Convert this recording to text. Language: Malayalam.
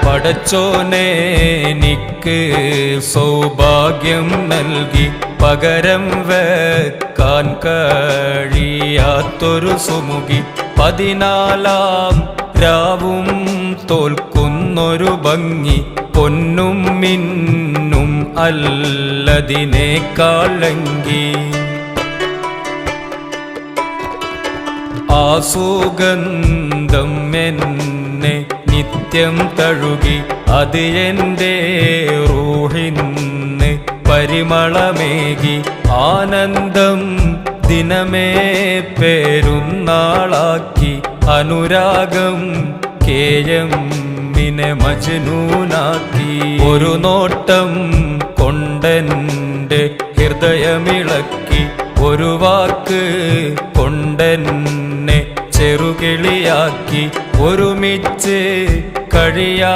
പടച്ചോനെ എനിക്ക് സൗഭാഗ്യം നൽകി പകരം വെക്കാൻ കഴിയാത്തൊരു സുമുഖി 14 രാവും തോൽക്കുന്നൊരു ഭംഗി പൊന്നും മിന്നും അല്ലതിനേക്കാളെങ്കി ആ സുഗന്ധം എന്നെ നിത്യം തഴുകി അത് എൻ്റെ റൂഹിന് പരിമളമേകി ആനന്ദം ദിനമേ പെരുന്നാളാക്കി അനുരാഗം കേയമ്മിനെ മജ്നൂനാക്കി ഒരു നോട്ടം കൊണ്ടെൻ്റെ ഹൃദയമിളക്കി ഒരു വാക്ക് കൊണ്ടെന്നെ ചെറുകിളിയാക്കി ഒരുമിച്ച് കഴിയാ